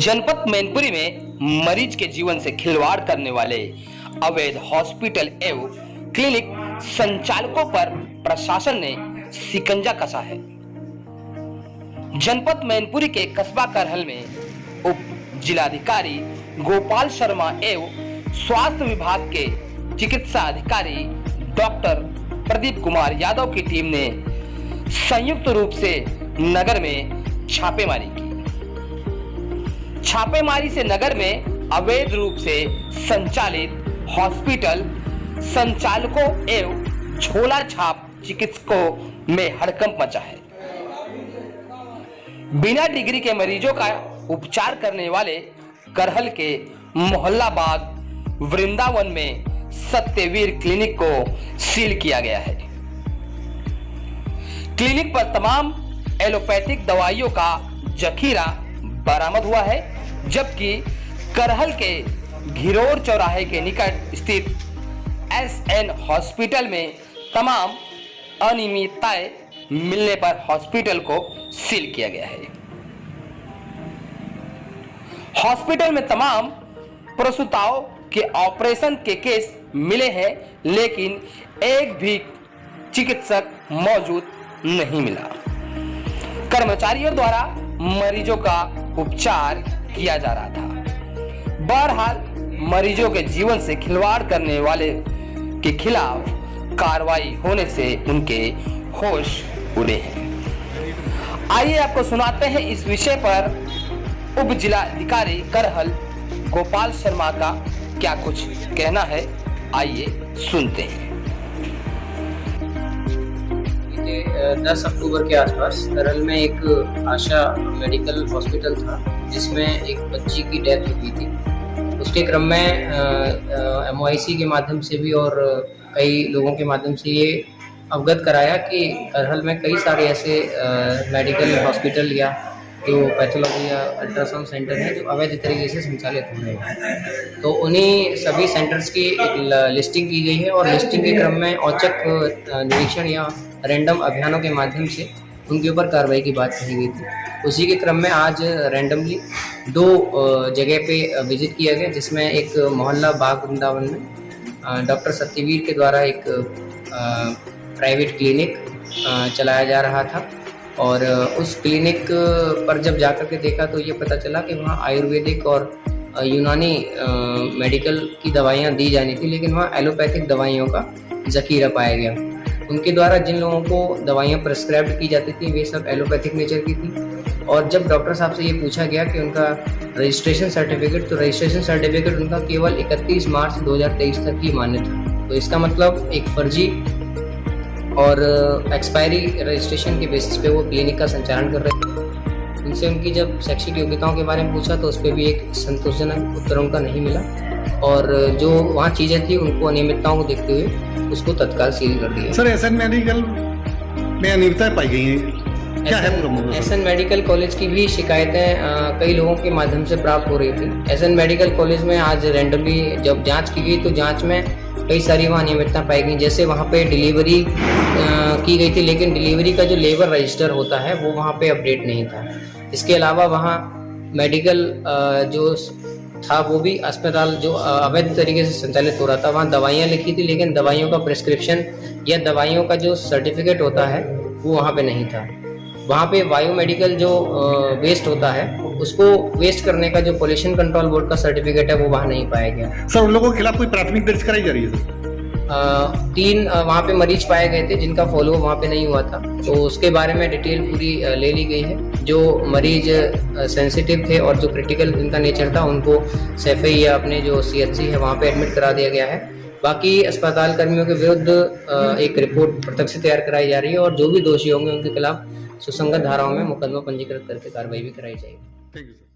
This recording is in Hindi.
जनपद मैनपुरी में मरीज के जीवन से खिलवाड़ करने वाले अवैध हॉस्पिटल एवं क्लिनिक संचालकों पर प्रशासन ने शिकंजा कसा है। जनपद मैनपुरी के कस्बा करहल में उप जिलाधिकारी गोपाल शर्मा एवं स्वास्थ्य विभाग के चिकित्सा अधिकारी डॉक्टर प्रदीप कुमार यादव की टीम ने संयुक्त रूप से नगर में छापेमारी की। छापेमारी से नगर में अवैध रूप से संचालित हॉस्पिटल संचालकों एवं झोला छाप चिकित्सकों में हड़कंप मचा है। बिना डिग्री के मरीजों का उपचार करने वाले करहल के मोहल्ला बाग वृंदावन में सत्यवीर क्लिनिक को सील किया गया है। क्लिनिक पर तमाम एलोपैथिक दवाइयों का जखीरा बरामद हुआ है, जबकि करहल के घिरोर चौराहे के निकट स्थित एसएन हॉस्पिटल में तमाम अनियमितताएं मिलने पर हॉस्पिटल को सील किया गया है। हॉस्पिटल में तमाम प्रसूताओं के ऑपरेशन के केस मिले हैं, लेकिन एक भी चिकित्सक मौजूद नहीं मिला। कर्मचारियों द्वारा मरीजों का उपचार किया जा रहा था। बहरहाल मरीजों के जीवन से खिलवाड़ करने वाले के खिलाफ कार्रवाई होने से उनके होश उड़े हैं। आइए आपको सुनाते हैं इस विषय पर उप जिलाधिकारी करहल गोपाल शर्मा का क्या कुछ कहना है। आइए सुनते हैं। 10 अक्टूबर के आसपास करहल में एक आशा मेडिकल हॉस्पिटल था, जिसमें एक बच्ची की डेथ हुई थी। उसके क्रम में MOIC के माध्यम से भी और कई लोगों के माध्यम से ये अवगत कराया कि करहल में कई सारे ऐसे मेडिकल हॉस्पिटल या जो पैथोलॉजी या अल्ट्रासाउंड सेंटर हैं जो अवैध तरीके से संचालित हो रहे हैं। तो उन्हीं सभी सेंटर्स की एक लिस्टिंग की गई है और लिस्टिंग के क्रम में औचक निरीक्षण या रैंडम अभियानों के माध्यम से उनके ऊपर कार्रवाई की बात कही गई थी। उसी के क्रम में आज रैंडमली 2 जगह पे विजिट किया गया, जिसमें एक मोहल्ला बाग वृंदावन में डॉक्टर सत्यवीर के द्वारा एक प्राइवेट क्लिनिक चलाया जा रहा था। और उस क्लिनिक पर जब जाकर के देखा तो ये पता चला कि वहाँ आयुर्वेदिक और यूनानी मेडिकल की दवाइयाँ दी जानी थी, लेकिन वहाँ एलोपैथिक दवाइयों का जखीरा पाया गया। उनके द्वारा जिन लोगों को दवाइयाँ प्रिस्क्राइब की जाती थी वे सब एलोपैथिक नेचर की थी। और जब डॉक्टर साहब से ये पूछा गया कि उनका रजिस्ट्रेशन सर्टिफिकेट, तो रजिस्ट्रेशन सर्टिफिकेट उनका केवल 31 मार्च 2023 तक ही मान्य था। तो इसका मतलब एक फर्जी और एक्सपायरी रजिस्ट्रेशन के बेसिस पे वो क्लिनिक का संचालन कर रहे थे। उनसे उनकी जब शैक्षिक योग्यताओं के बारे में पूछा तो उस पर भी एक संतोषजनक उत्तर उनका नहीं मिला और जो वहाँ चीज़ें थी उनको अनियमितताओं को देखते हुए उसको तत्काल सील कर दिया। सर, एसएन मेडिकल में अनियमितताएं पाई गई हैं, क्या है पूरा मामला? एसएन मेडिकल कॉलेज की भी शिकायतें कई लोगों के माध्यम से प्राप्त हो रही थी। एसएन मेडिकल कॉलेज में आज रैंडमली जब जाँच की गई तो जाँच में कई सारी वहाँ अनियमितता पाई गई। जैसे वहाँ पे डिलीवरी की गई थी, लेकिन डिलीवरी का जो लेबर रजिस्टर होता है वो वहाँ पे अपडेट नहीं था। इसके अलावा वहाँ मेडिकल जो था वो भी अस्पताल जो अवैध तरीके से संचालित हो रहा था। वहाँ दवाइयाँ लिखी थी, लेकिन दवाइयों का प्रिस्क्रिप्शन या दवाइयों का जो सर्टिफिकेट होता है वो वहाँ पे नहीं था। वहाँ पे वायु मेडिकल जो वेस्ट होता है उसको वेस्ट करने का जो पोल्यूशन कंट्रोल बोर्ड का सर्टिफिकेट है वो वहाँ नहीं पाया गया। सर, उन लोगों के खिलाफ कोई प्राथमिक दर्ज कराई जा रही है? सर, 3 वहाँ पे मरीज पाए गए थे जिनका फॉलोअप वहाँ पे नहीं हुआ था, तो उसके बारे में डिटेल पूरी ले ली गई है। जो मरीज सेंसिटिव थे और जो क्रिटिकल जिनका नेचर था उनको सैफई या अपने जो CHC है वहाँ पे एडमिट करा दिया गया है। बाकी अस्पताल कर्मियों के विरुद्ध एक रिपोर्ट प्रत्यक्ष से तैयार कराई जा रही है और जो भी दोषी होंगे उनके खिलाफ सुसंगत धाराओं में मुकदमा पंजीकृत करके कार्रवाई भी कराई जाएगी। Thank you sir.